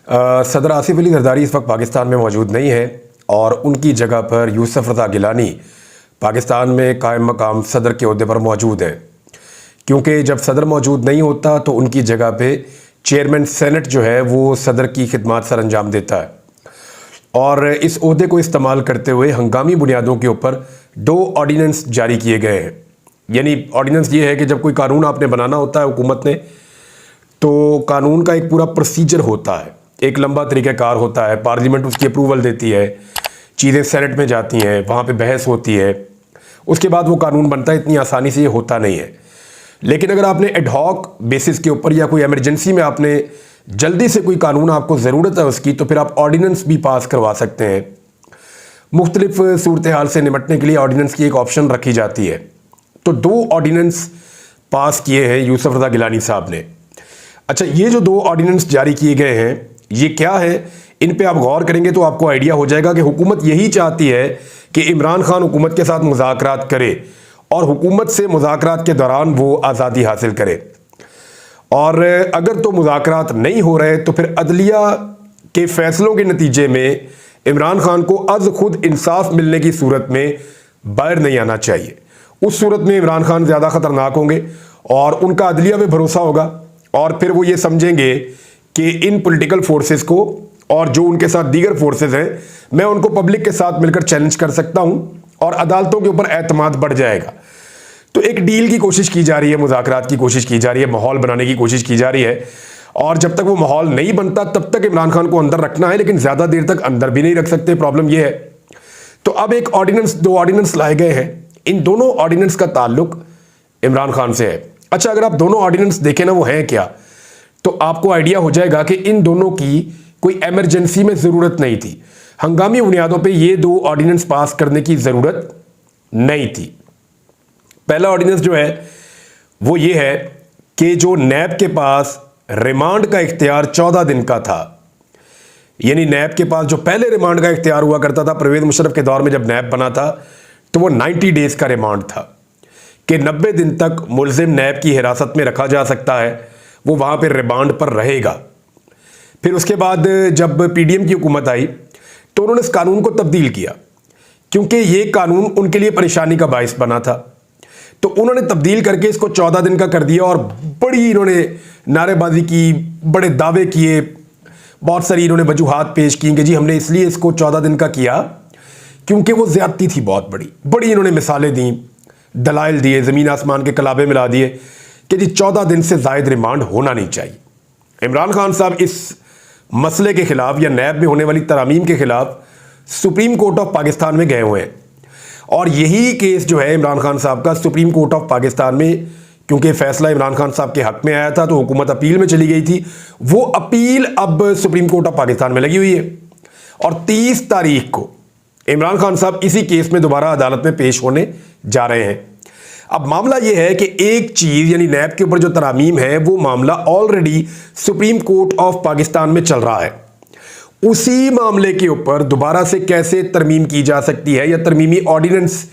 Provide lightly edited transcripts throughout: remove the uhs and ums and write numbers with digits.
सदर आसिफ अली जरदारी इस वक्त पाकिस्तान में मौजूद नहीं है और उनकी जगह पर यूसुफ रज़ा गिलानी पाकिस्तान में कायम मकाम सदर के ओहदे पर मौजूद है। क्योंकि जब सदर मौजूद नहीं होता तो उनकी जगह पे चेयरमैन सेनेट जो है वो सदर की खिदमत सर अंजाम देता है और इस ओहदे को इस्तेमाल करते हुए हंगामी बुनियादों के ऊपर 2 ऑर्डीनेंस जारी किए गए हैं। यानी ऑर्डीनेंस ये है कि जब कोई कानून आपने बनाना होता है हुकूमत ने, तो कानून का एक पूरा प्रोसीजर होता है, एक लंबा तरीक़ाकार होता है, पार्लियामेंट उसकी अप्रूवल देती है, चीज़ें सेनेट में जाती हैं, वहाँ पे बहस होती है, उसके बाद वो कानून बनता है। इतनी आसानी से ये होता नहीं है। लेकिन अगर आपने एडहॉक बेसिस के ऊपर या कोई एमरजेंसी में आपने जल्दी से कोई कानून आपको ज़रूरत है उसकी, तो फिर आप ऑर्डीनेंस भी पास करवा सकते हैं। मुख्तलिफ सूरत हाल से निपटने के लिए ऑर्डीनेंस की एक ऑप्शन रखी जाती है। तो 2 ऑर्डीनेंस पास किए हैं यूसुफ रज़ा गिलानी साहब ने। अच्छा, ये जो 2 ऑर्डीनेंस जारी किए गए हैं ये क्या है, इन पे आप गौर करेंगे तो आपको आइडिया हो जाएगा कि हुकूमत यही चाहती है कि इमरान खान हुकूमत के साथ मुज़ाकरात करे और हुकूमत से मुज़ाकरात के दौरान वो आज़ादी हासिल करे। और अगर तो मुज़ाकरात नहीं हो रहे तो फिर अदलिया के फैसलों के नतीजे में इमरान खान को अज़ खुद इंसाफ मिलने की सूरत में बाहर नहीं आना चाहिए। उस सूरत में इमरान खान ज़्यादा ख़तरनाक होंगे और उनका अदलिया पे भरोसा होगा और फिर वो ये समझेंगे कि इन पॉलिटिकल फोर्सेस को और जो उनके साथ दीगर फोर्सेस हैं, मैं उनको पब्लिक के साथ मिलकर चैलेंज कर सकता हूं और अदालतों के ऊपर एतमाद बढ़ जाएगा। तो एक डील की कोशिश की जा रही है, मुज़ाकरात की कोशिश की जा रही है, माहौल बनाने की कोशिश की जा रही है और जब तक वो माहौल नहीं बनता तब तक इमरान खान को अंदर रखना है, लेकिन ज़्यादा देर तक अंदर भी नहीं रख सकते। प्रॉब्लम ये है। तो अब एक ऑर्डीनेंस 2 ऑर्डीनेंस लाए गए हैं। इन दोनों ऑर्डीनेंस का ताल्लुक इमरान खान से है। अच्छा, अगर आप दोनों ऑर्डीनेंस देखें ना वो हैं क्या, तो आपको आइडिया हो जाएगा कि इन दोनों की कोई एमरजेंसी में ज़रूरत नहीं थी। हंगामी बुनियादों पे ये 2 ऑर्डीनेंस पास करने की ज़रूरत नहीं थी। पहला ऑर्डीनेंस जो है वो ये है कि जो नैब के पास रिमांड का इख्तियार 14 दिन का था, यानी नैब के पास जो पहले रिमांड का इख्तियार हुआ करता था परवेज़ मुशर्रफ के दौर में जब नैब बना था, तो वो 90 डेज़ का रिमांड था कि 90 दिन तक मुलजिम नैब की हिरासत में रखा जा सकता है, वो वहाँ पर रिमांड पर रहेगा। फिर उसके बाद जब पीडीएम की हुकूमत आई तो उन्होंने इस कानून को तब्दील किया क्योंकि ये कानून उनके लिए परेशानी का बायस बना था। तो उन्होंने तब्दील करके इसको 14 दिन का कर दिया और बड़ी इन्होंने नारेबाजी की, बड़े दावे किए, बहुत सारी इन्होंने वजूहात पेश की कि जी हमने इसलिए इसको 14 दिन का किया क्योंकि वो ज़्यादती थी बहुत बड़ी इन्होंने मिसालें दी, दलाइल दिए, ज़मीन आसमान के कलाबे मिला दिए कि जी 14 दिन से ज़ायद रिमांड होना नहीं चाहिए। इमरान खान साहब इस मसले के खिलाफ या नैब में होने वाली तरामीम के खिलाफ सुप्रीम कोर्ट ऑफ पाकिस्तान में गए हुए हैं और यही केस जो है इमरान खान साहब का सुप्रीम कोर्ट ऑफ पाकिस्तान में, क्योंकि फैसला इमरान खान साहब के हक में आया था तो हुकूमत अपील में चली गई थी, वो अपील अब सुप्रीम कोर्ट ऑफ पाकिस्तान में लगी हुई है और 30 तारीख को इमरान खान साहब इसी केस में दोबारा अदालत में पेश होने जा रहे हैं। अब मामला यह है कि एक चीज़ यानी नैब के ऊपर जो तरामीम है वो मामला already supreme court of Pakistan में चल रहा है। उसी मामले के ऊपर दोबारा से कैसे तरमीम की जा सकती है या तरमीमी ऑर्डिनेंस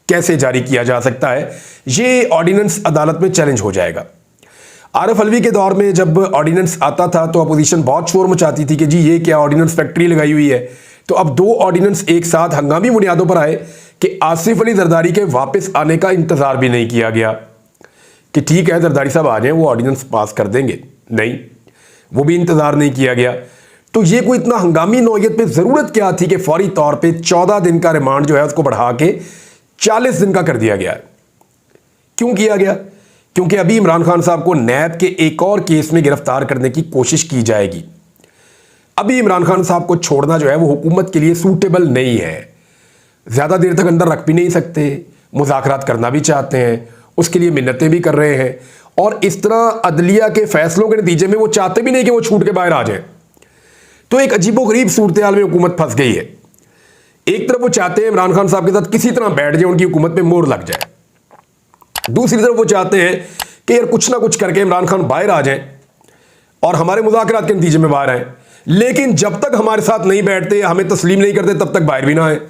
कैसे जारी किया जा सकता है, ये ऑर्डिनेंस अदालत में चैलेंज हो जाएगा। आरिफ अलवी के दौर में जब ऑर्डिनेंस आता था तो अपोजिशन बहुत शोर मचाती थी कि जी ये क्या ऑर्डिनेंस फैक्ट्री लगाई हुई है। तो अब 2 ऑर्डिनेंस एक साथ हंगामी बुनियादों पर आए कि आसिफ अली जरदारी के वापस आने का इंतजार भी नहीं किया गया कि ठीक है जरदारी साहब आ जाएं, वो ऑर्डिनेंस पास कर देंगे। नहीं, वो भी इंतजार नहीं किया गया। तो ये कोई इतना हंगामी नौयत पे ज़रूरत क्या थी कि फौरी तौर पे 14 दिन का रिमांड जो है उसको बढ़ा के 40 दिन का कर दिया गया। क्यों किया गया? क्योंकि अभी इमरान खान साहब को नैब के एक और केस में गिरफ्तार करने की कोशिश की जाएगी। अभी इमरान खान साहब को छोड़ना जो है वो हुकूमत के लिए सूटेबल नहीं है। ज़्यादा देर तक अंदर रख भी नहीं सकते, मुज़ाकरात करना भी चाहते हैं, उसके लिए मिन्नतें भी कर रहे हैं और इस तरह अदलिया के फैसलों के नतीजे में वो चाहते भी नहीं कि वो छूट के बाहर आ जाए। तो एक अजीबोगरीब सूरत हाल में हुकूमत फंस गई है। एक तरफ वो चाहते हैं इमरान खान साहब के साथ किसी तरह बैठ जाए, उनकी हुकूमत पे मोहर लग जाए। दूसरी तरफ वो चाहते हैं कि यार कुछ ना कुछ करके इमरान खान बाहर आ जाए और हमारे मुज़ाकरात के नतीजे में बाहर आए, लेकिन जब तक हमारे साथ नहीं बैठते, हमें तस्लीम नहीं करते, तब तक बाहर भी ना आए।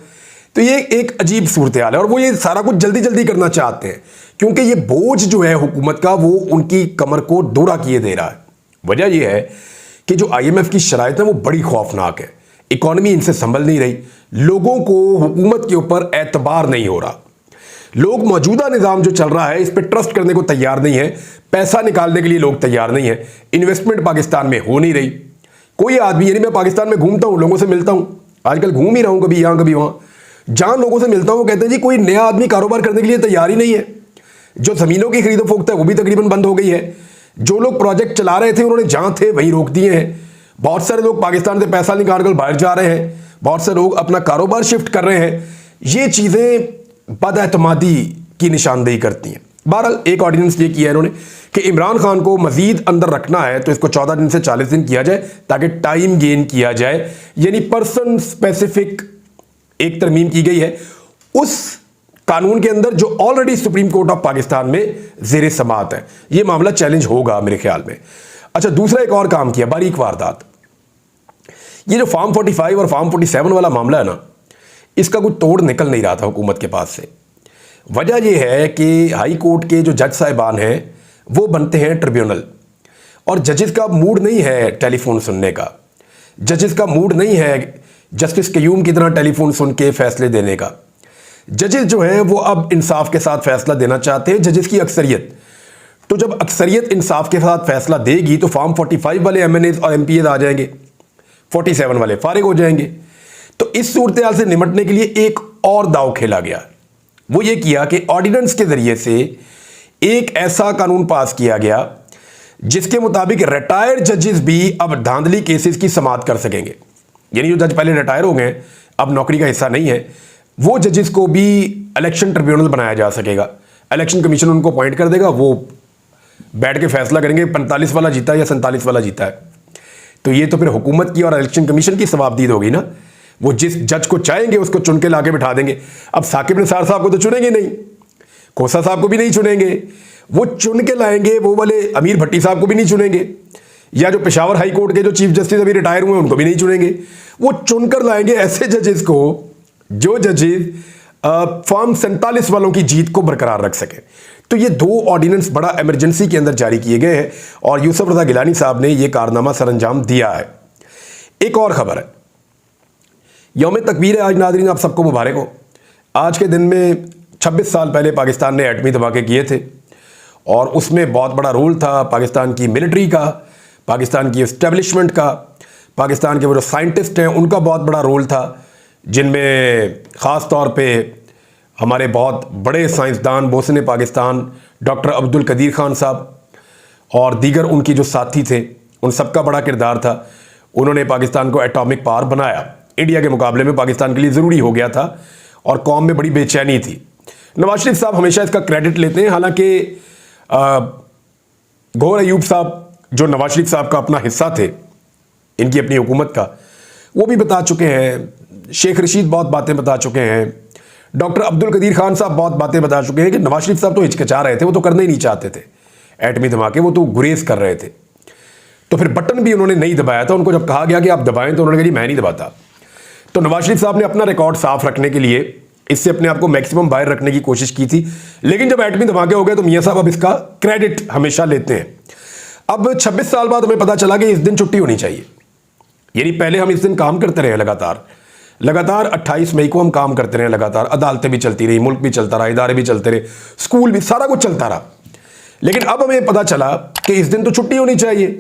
तो ये एक अजीब सूरत हाल है और वो ये सारा कुछ जल्दी जल्दी करना चाहते हैं क्योंकि ये बोझ जो है हुकूमत का वो उनकी कमर को दोहरा किए दे रहा है। वजह यह है कि जो आईएमएफ की शराइत है वो बड़ी खौफनाक है। इकॉनमी इनसे संभल नहीं रही, लोगों को हुकूमत के ऊपर एतबार नहीं हो रहा, लोग मौजूदा निज़ाम जो चल रहा है इस पर ट्रस्ट करने को तैयार नहीं है, पैसा निकालने के लिए लोग तैयार नहीं है, इन्वेस्टमेंट पाकिस्तान में हो नहीं रही। कोई आदमी, यानी मैं पाकिस्तान में घूमता हूं, लोगों से मिलता हूं, आजकल घूम ही रहा हूं, कभी यहां कभी वहां, जहां लोगों से मिलता हूं वो कहते हैं जी कोई नया आदमी कारोबार करने के लिए तैयार ही नहीं है। जो जमीनों की खरीदो फरोख्त है वो भी तकरीबन बंद हो गई है। जो लोग प्रोजेक्ट चला रहे थे उन्होंने जहां थे वहीं रोक दिए हैं। बहुत सारे लोग पाकिस्तान से पैसा निकाल कर बाहर जा रहे हैं, बहुत से लोग अपना कारोबार शिफ्ट कर रहे हैं। ये चीजें बदएतमादी की निशानदेही करती हैं। बहरहाल एक ऑर्डिनेंस ये किया है इन्होंने कि इमरान खान को मजीद अंदर रखना है तो इसको 14 दिन से 40 दिन किया जाए ताकि टाइम गेन किया जाए, यानी पर्सन स्पेसिफिक एक तरमीम की गई है उस कानून के अंदर जो already supreme court of Pakistan में जेर समात है। यह मामला चैलेंज होगा मेरे ख्याल में। अच्छा, दूसरा एक और काम किया, बारीक वारदात, ये जो फॉर्म 45 और फॉर्म 47 वाला मामला है ना, इसका कोई तोड़ निकल नहीं रहा था हुकूमत के पास से। वजह यह है कि हाई कोर्ट के जो जज साहिबान हैं वो बनते हैं ट्रिब्यूनल, और जजेस का मूड नहीं है टेलीफोन सुनने का, जजेस का मूड नहीं है जस्टिस कयूम की तरह टेलीफोन सुन के फैसले देने का। जजेस जो हैं वो अब इंसाफ के साथ फैसला देना चाहते हैं, जजेस की अक्सरियत। तो जब अक्सरियत इंसाफ के साथ फैसला देगी तो फॉर्म 45 वाले एमएनएज और एमपीएज आ जाएंगे, 47 वाले फारिग हो जाएंगे। तो इस सूरत हाल से निपटने के लिए एक और दाव खेला गया, वो ये किया कि ऑर्डिनेंस के जरिए से एक ऐसा कानून पास किया गया जिसके मुताबिक रिटायर्ड जजेस भी अब धांधली केसेस की समाअत कर सकेंगे। यानी जो जज पहले रिटायर हो गए, अब नौकरी का हिस्सा नहीं है, वो जजेस को भी इलेक्शन ट्रिब्यूनल बनाया जा सकेगा। इलेक्शन कमीशन उनको अपॉइंट कर देगा, वो बैठ के फैसला करेंगे 45 वाला जीता है या 47 वाला जीता है। तो ये तो फिर हुकूमत की और इलेक्शन कमीशन की सवाबदीद होगी ना, वो जिस जज को चाहेंगे उसको चुन के लाके बिठा देंगे। अब साकिब निसार साहब को तो चुनेंगे नहीं, खोसा साहब को भी नहीं चुनेंगे, वो चुन के लाएंगे वो वाले अमीर भट्टी साहब को भी नहीं चुनेंगे, या जो पेशावर हाई कोर्ट के जो चीफ जस्टिस अभी रिटायर हुए उनको भी नहीं चुनेंगे। वो चुनकर लाएंगे ऐसे जजेस को जो जजेस फॉर्म 47 वालों की जीत को बरकरार रख सके। तो ये दो ऑर्डिनेंस बड़ा इमरजेंसी के अंदर जारी किए गए हैं और यूसुफ रजा गिलानी साहब ने यह कारनामा सरअंजाम दिया है। एक और खबर है, यौम तकबीर है आज, नाज़रीन आप सबको मुबारक हो। आज के दिन में 26 साल पहले पाकिस्तान ने एटमी धमाके किए थे और उसमें बहुत बड़ा रोल था पाकिस्तान की मिलिट्री का, पाकिस्तान की इस्टेब्लिशमेंट का, पाकिस्तान के वो जो साइंटिस्ट हैं उनका बहुत बड़ा रोल था, जिनमें ख़ास तौर पे हमारे बहुत बड़े साइंसदान बोसने पाकिस्तान डॉक्टर अब्दुल कदीर खान साहब और दीगर उनकी जो साथी थे, उन सबका बड़ा किरदार था। उन्होंने पाकिस्तान को एटॉमिक पावर बनाया, इंडिया के मुकाबले में पाकिस्तान के लिए ज़रूरी हो गया था और कौम में बड़ी बेचैनी थी। नवाज शरीफ साहब हमेशा इसका क्रेडिट लेते हैं, हालांकि गौहर अयूब साहब जो नवाज शरीफ साहब का अपना हिस्सा थे इनकी अपनी हुकूमत का, वो भी बता चुके हैं, शेख रशीद बहुत बातें बता चुके हैं, डॉक्टर अब्दुल कदीर खान साहब बहुत बातें बता चुके हैं कि नवाज शरीफ साहब तो हिचकिचा रहे थे, वो तो करना ही नहीं चाहते थे एटमी धमाके, वो तो गुरेज कर रहे थे। तो फिर बटन भी उन्होंने नहीं दबाया था, उनको जब कहा गया कि आप दबाएं तो उन्होंने कहा मैं नहीं दबाता। तो नवाज शरीफ साहब ने अपना रिकॉर्ड साफ रखने के लिए इससे अपने आप को मैक्सिमम बाहर रखने की कोशिश की थी, लेकिन जब एटमी धमाके हो गए तो मियां साहब अब इसका क्रेडिट हमेशा लेते हैं। अब 26 साल बाद हमें पता चला कि इस दिन छुट्टी होनी चाहिए, यानी पहले हम इस दिन काम करते रहे लगातार 28 मई को हम काम करते रहे लगातार, अदालतें भी चलती रही, मुल्क भी चलता रहा, इदारे भी चलते रहे, स्कूल भी, सारा कुछ चलता रहा। लेकिन अब हमें पता चला कि इस दिन तो छुट्टी होनी चाहिए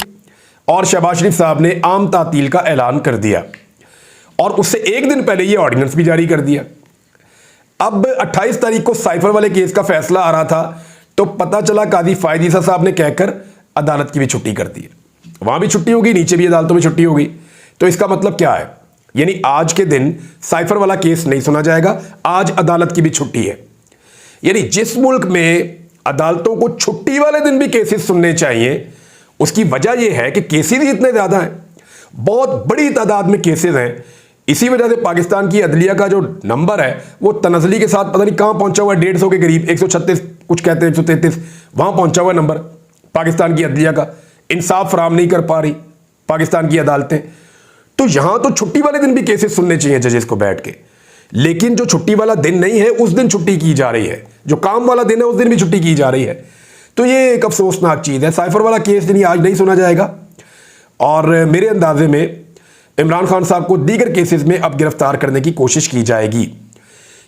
और शहबाज शरीफ साहब ने आम तातील का ऐलान कर दिया और उससे एक दिन पहले ये ऑर्डिनेंस भी जारी कर दिया। अब 28 तारीख को साइफर वाले केस का फैसला आ रहा था तो पता चला काजी फायद ईसा साहब ने कहकर अदालत की भी छुट्टी कर दी, वहां भी छुट्टी होगी, नीचे भी अदालतों में छुट्टी होगी। तो इसका मतलब क्या है, यानी आज के दिन साइफर वाला केस नहीं सुना जाएगा, आज अदालत की भी छुट्टी है। यानी जिस मुल्क में अदालतों को छुट्टी वाले दिन भी केसेस सुनने चाहिए, उसकी वजह यह है कि केसेस ही इतने ज्यादा हैं, बहुत बड़ी तादाद में केसेस हैं। इसी वजह से पाकिस्तान की अदलिया का जो नंबर है वो तनजली के साथ पता नहीं कहां पहुंचा हुआ है, 150 के करीब, 136 कुछ कहते हैं 133, वहां पहुंचा हुआ नंबर पाकिस्तान की अदलिया का। इंसाफ फराम नहीं कर पा रही पाकिस्तान की अदालतें। तो यहां तो छुट्टी वाले दिन भी केसेस सुनने चाहिए जजेस को बैठ के, लेकिन जो छुट्टी वाला दिन नहीं है उस दिन छुट्टी की जा रही है, जो काम वाला दिन है उस दिन भी छुट्टी की जा रही है। तो ये एक अफसोसनाक चीज है। साइफर वाला केस यानी आज नहीं सुना जाएगा और मेरे अंदाजे में इमरान खान साहब को दीगर केसेस में अब गिरफ्तार करने की कोशिश की जाएगी,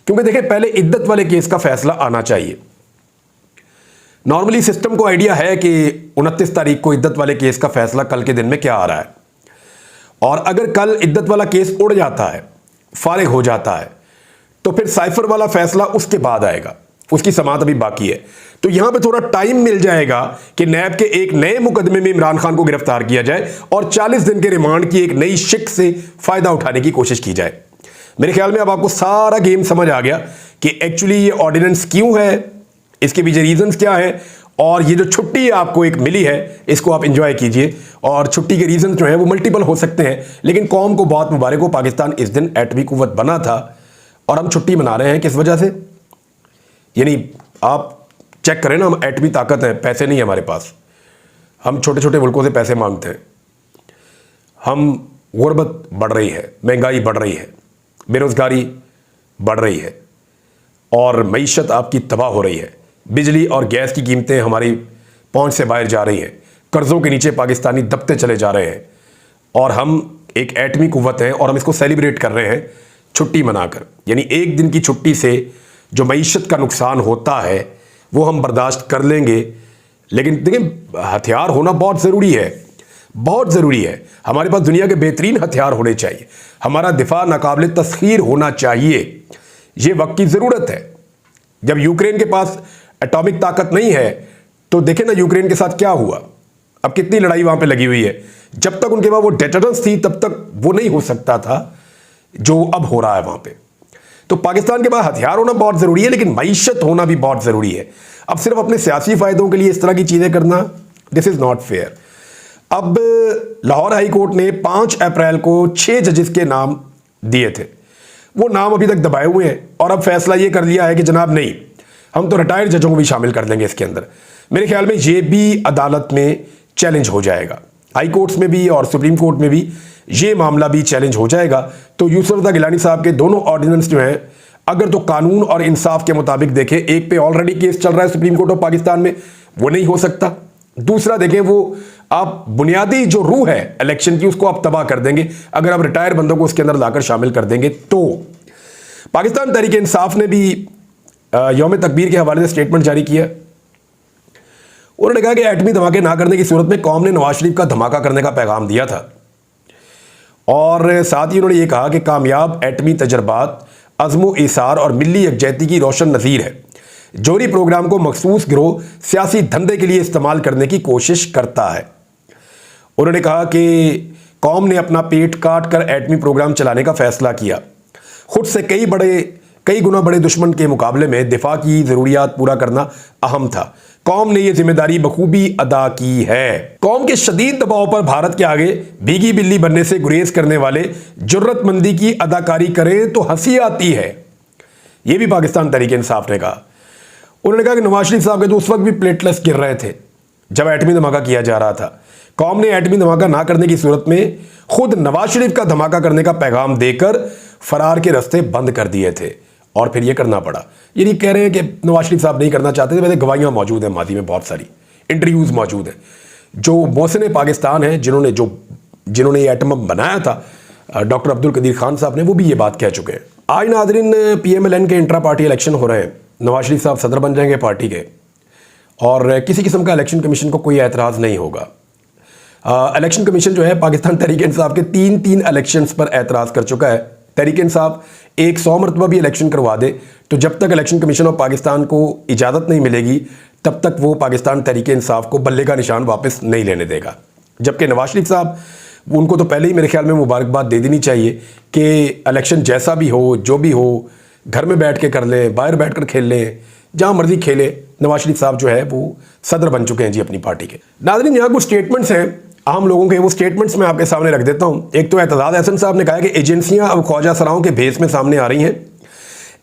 क्योंकि देखिए पहले इद्दत वाले केस का फैसला आना चाहिए। नॉर्मली सिस्टम को आइडिया है कि 29 तारीख को इद्दत वाले केस का फैसला कल के दिन में क्या आ रहा है, और अगर कल इद्दत वाला केस उड़ जाता है, फारिग हो जाता है, तो फिर साइफर वाला फैसला उसके बाद आएगा, उसकी समाअत अभी बाकी है। तो यहां पे थोड़ा टाइम मिल जाएगा कि नैब के एक नए मुकदमे में इमरान खान को गिरफ्तार किया जाए और 40 दिन के रिमांड की एक नई शिक से फायदा उठाने की कोशिश की जाए। मेरे ख्याल में अब आपको सारा गेम समझ आ गया कि एक्चुअली ये ऑर्डिनेंस क्यों है, इसके पीछे रीजंस क्या है, और ये जो छुट्टी आपको एक मिली है इसको आप इंजॉय कीजिए। और छुट्टी के रीजन जो है वो मल्टीपल हो सकते हैं, लेकिन कौम को बहुत मुबारक हो, पाकिस्तान इस दिन एटमी कुव्वत बना था और हम छुट्टी मना रहे हैं। किस वजह से? यानी आप चेक करें ना, हम एटमी ताकत है, पैसे नहीं है हमारे पास, हम छोटे छोटे मुल्कों से पैसे मांगते हैं, हम गुर्बत बढ़ रही है, महंगाई बढ़ रही है, बेरोजगारी बढ़ रही है और मईशत आपकी तबाह हो रही है, बिजली और गैस की कीमतें हमारी पहुंच से बाहर जा रही हैं, कर्जों के नीचे पाकिस्तानी दबते चले जा रहे हैं, और हम एक एटमी कुव्वत हैं और हम इसको सेलिब्रेट कर रहे हैं छुट्टी मनाकर। यानी एक दिन की छुट्टी से जो मईशत का नुकसान होता है वो हम बर्दाश्त कर लेंगे, लेकिन देखिए हथियार होना बहुत ज़रूरी है, बहुत ज़रूरी है। हमारे पास दुनिया के बेहतरीन हथियार होने चाहिए, हमारा दिफा नाकाबिल तस्खीर होना चाहिए, ये वक्त की ज़रूरत है। जब यूक्रेन के पास एटॉमिक ताकत नहीं है तो देखें ना यूक्रेन के साथ क्या हुआ, अब कितनी लड़ाई वहाँ पे लगी हुई है। जब तक उनके पास वो डेटरेंस थी तब तक वो नहीं हो सकता था जो अब हो रहा है वहाँ पे। तो पाकिस्तान के पास हथियार होना बहुत ज़रूरी है, लेकिन मईशत होना भी बहुत ज़रूरी है। अब सिर्फ अपने सियासी फ़ायदों के लिए इस तरह की चीज़ें करना, दिस इज़ नॉट फेयर। अब लाहौर हाई कोर्ट ने 5 अप्रैल को 6 जजेस के नाम दिए थे, वो नाम अभी तक दबाए हुए हैं, और अब फैसला ये कर लिया है कि जनाब नहीं, हम तो रिटायर्ड जजों को भी शामिल कर देंगे इसके अंदर। मेरे ख्याल में ये भी अदालत में चैलेंज हो जाएगा, हाई कोर्ट्स में भी और सुप्रीम कोर्ट में भी ये मामला भी चैलेंज हो जाएगा। तो यूसुफ रज़ा गिलानी साहब के दोनों ऑर्डिनेंस जो हैं, अगर तो कानून और इंसाफ के मुताबिक देखें, एक पे ऑलरेडी केस चल रहा है सुप्रीम कोर्ट ऑफ पाकिस्तान में, वो नहीं हो सकता। दूसरा देखें, वो आप बुनियादी जो रूह है इलेक्शन की उसको आप तबाह कर देंगे अगर आप रिटायर्ड बंदों को उसके अंदर लाकर शामिल कर देंगे। तो पाकिस्तान तहरीक इंसाफ ने भी यौम तकबीर के हवाले से स्टेटमेंट जारी किया। उन्होंने कहा कि एटमी धमाके ना करने की सूरत में कौम ने नवाज शरीफ का धमाका करने का पैगाम दिया था, और साथ ही उन्होंने ये कहा कि कामयाब एटमी तजर्बात अज़्म इसार और मिली यकजहती की रोशन नज़ीर है। जोहरी प्रोग्राम को मखसूस गिरोह सियासी धंधे के लिए इस्तेमाल करने की कोशिश करता है। उन्होंने कहा कि कौम ने अपना पेट काट कर एटमी प्रोग्राम चलाने का फैसला किया। खुद से कई गुना बड़े दुश्मन के मुकाबले में दिफा की ज़रूरियात पूरा करना अहम था। कौम ने यह जिम्मेदारी बखूबी अदा की है। कौम के शदीद दबाव पर भारत के आगे भीगी बिल्ली बनने से गुरेज करने वाले जुर्रतमंदी की अदाकारी करें तो हंसी आती है। यह भी पाकिस्तान तहरीक इंसाफ ने कहा। उन्होंने कहा कि नवाज शरीफ साहब के तो उस वक्त भी प्लेटलेस गिर रहे थे जब एटमी धमाका किया जा रहा था। कौम ने एटमी धमाका ना करने की सूरत में खुद नवाज शरीफ का धमाका करने का पैगाम देकर फरार के रास्ते बंद कर दिए थे, और फिर ये करना पड़ा। ये नहीं कह रहे हैं कि नवाज शरीफ साहब नहीं करना चाहते थे, वैसे गवाहियाँ मौजूद हैं, माजी में बहुत सारी इंटरव्यूज़ मौजूद हैं। जो मोहसिन पाकिस्तान हैं, जिन्होंने ये एटम बम बनाया था, डॉक्टर अब्दुल कदीर खान साहब ने, वो भी ये बात कह चुके हैं। आज नाज़रीन, PMLN के इंट्रा पार्टी इलेक्शन हो रहे हैं। नवाज शरीफ साहब सदर बन जाएंगे पार्टी के, और किसी किस्म का इलेक्शन कमीशन को कोई एतराज़ नहीं होगा। इलेक्शन कमीशन जो है पाकिस्तान तहरीक इंसाफ के 3 इलेक्शंस पर एतराज़ कर चुका है। तहरीक इंसाफ 100 मरतबा भी इलेक्शन करवा दे तो जब तक इलेक्शन कमीशन ऑफ पाकिस्तान को इजाज़त नहीं मिलेगी तब तक वो पाकिस्तान तहरीक इंसाफ को बल्ले का निशान वापस नहीं लेने देगा। जबकि नवाज शरीफ साहब, उनको तो पहले ही मेरे ख्याल में मुबारकबाद दे देनी चाहिए कि इलेक्शन जैसा भी हो, जो भी हो, घर में बैठ के कर लें, बाहर बैठ कर खेल लें, जहाँ मर्जी खेले। नवाज शरीफ साहब जो है वो सदर बन चुके हैं जी अपनी पार्टी के। नाज़रीन, यहाँ कुछ स्टेटमेंट्स हैं आम लोगों के, वो स्टेटमेंट्स मैं आपके सामने रख देता हूँ। एक तो एतजाज़ अहसन साहब ने कहा कि एजेंसियां अब ख्वाजा सराओं के भेस में सामने आ रही हैं।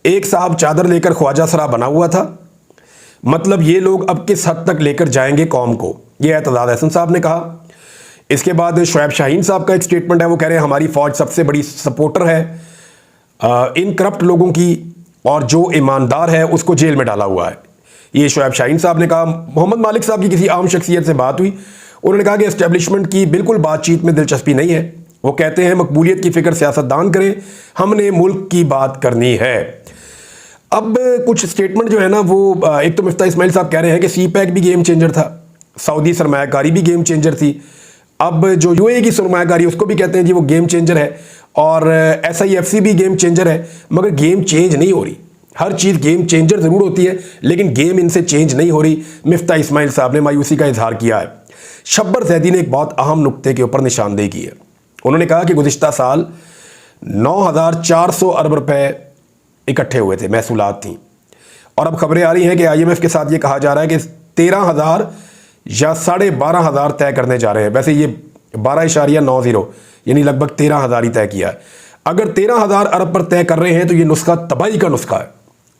एक साहब चादर लेकर ख्वाजा सरा बना हुआ था, मतलब ये लोग अब किस हद तक लेकर जाएंगे कौम को, ये एतजाज़ अहसन साहब ने कहा। इसके बाद शुएब शाहीन साहब का एक स्टेटमेंट है, वो कह रहे हैं हमारी फ़ौज सबसे बड़ी सपोर्टर है इन करप्ट लोगों की, और जो ईमानदार है उसको जेल में डाला हुआ है। ये शुएब शाहीन साहब ने कहा। मोहम्मद मालिक साहब की किसी आम शख्सियत से बात हुई, उन्होंने कहा कि एस्टेब्लिशमेंट की बिल्कुल बातचीत में दिलचस्पी नहीं है। वो कहते हैं मकबूलियत की फिक्र सियासतदान करें, हमने मुल्क की बात करनी है। अब कुछ स्टेटमेंट जो है ना वो एक तो मिफ्ता इस्माइल साहब कह रहे हैं कि सी पैक भी गेम चेंजर था, सऊदी सरमायाकारी भी गेम चेंजर थी, अब जो यूएई की सरमायाकारी उसको भी कहते हैं जी वो गेम चेंजर है, और SIFC भी गेम चेंजर है, मगर गेम चेंज नहीं हो रही। हर चीज़ गेम चेंजर ज़रूर होती है लेकिन गेम इनसे चेंज नहीं हो रही। मिफ्ता इस्माइल साहब ने मायूसी का इजहार किया है। शब्बर जैदी ने एक बहुत अहम नुक्ते के ऊपर निशानदेही की है। उन्होंने कहा कि गुज़िश्ता साल 9,400 अरब रुपए इकट्ठे हुए थे, महसूलात थी, और अब खबरें आ रही हैं कि IMF के साथ ये कहा जा रहा है कि 13,000 या 12,500 तय करने जा रहे हैं। वैसे ये 12.90 यानी लगभग 13,000 ही तय किया है। अगर 13,000 अरब पर तय कर रहे हैं तो ये नुस्खा तबाही का नुस्खा है,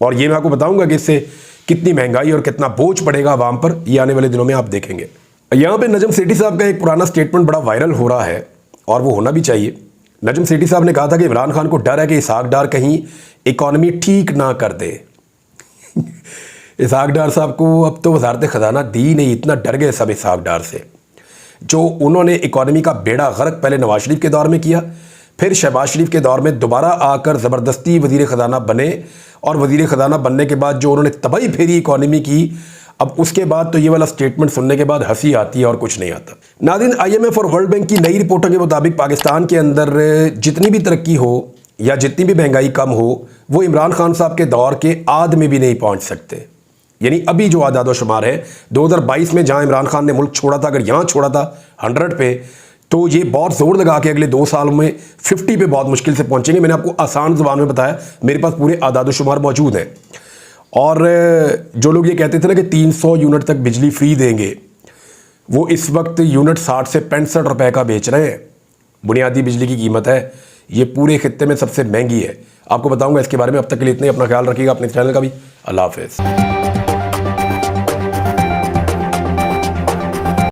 और ये मैं आपको बताऊंगा कि इससे कितनी महंगाई और कितना बोझ पड़ेगा आवाम पर, ये आने वाले दिनों में आप देखेंगे। यहाँ पे नजम सेठी साहब का एक पुराना स्टेटमेंट बड़ा वायरल हो रहा है और वो होना भी चाहिए। नजम सेठी साहब ने कहा था कि इमरान खान को डर है कि इसहाक डार कहीं इकॉनमी ठीक ना कर दे। इसहाक डार साहब को अब तो वजारत खजाना दी नहीं, इतना डर गए सब इसहाक डार से। जो उन्होंने इकॉनमी का बेड़ा गर्क पहले नवाज शरीफ के दौर में किया, फिर शहबाज शरीफ के दौर में दोबारा आकर ज़बरदस्ती वज़ीर ख़जाना बने, और वज़ीर ख़जाना बनने के बाद जो उन्होंने तबाही फेरी इकॉनमी की, अब उसके बाद तो ये वाला स्टेटमेंट सुनने के बाद हंसी आती है और कुछ नहीं आता। नाज़रीन, IMF और वर्ल्ड बैंक की नई रिपोर्टों के मुताबिक पाकिस्तान के अंदर जितनी भी तरक्की हो या जितनी भी महंगाई कम हो, वो इमरान खान साहब के दौर के आध में भी नहीं पहुँच सकते। यानी अभी जो आदाद शुमार है 2022 में जहाँ इमरान खान ने मुल्क छोड़ा था, अगर यहाँ छोड़ा था 100 पे, तो ये बहुत ज़ोर लगा के अगले 2 सालों में 50 पे बहुत मुश्किल से पहुँचेंगे। मैंने आपको आसान ज़ुबान में बताया, मेरे पास पूरे आदाद शुमार मौजूद हैं। और जो लोग ये कहते थे ना कि 300 यूनिट तक बिजली फ्री देंगे, वो इस वक्त यूनिट 60 से 65 रुपए का बेच रहे हैं। बुनियादी बिजली की कीमत है, ये पूरे खित्ते में सबसे महंगी है। आपको बताऊंगा इसके बारे में। अब तक के लिए इतने, अपना ख्याल रखिएगा, अपने चैनल का भी। अल्लाह हाफ़िज़।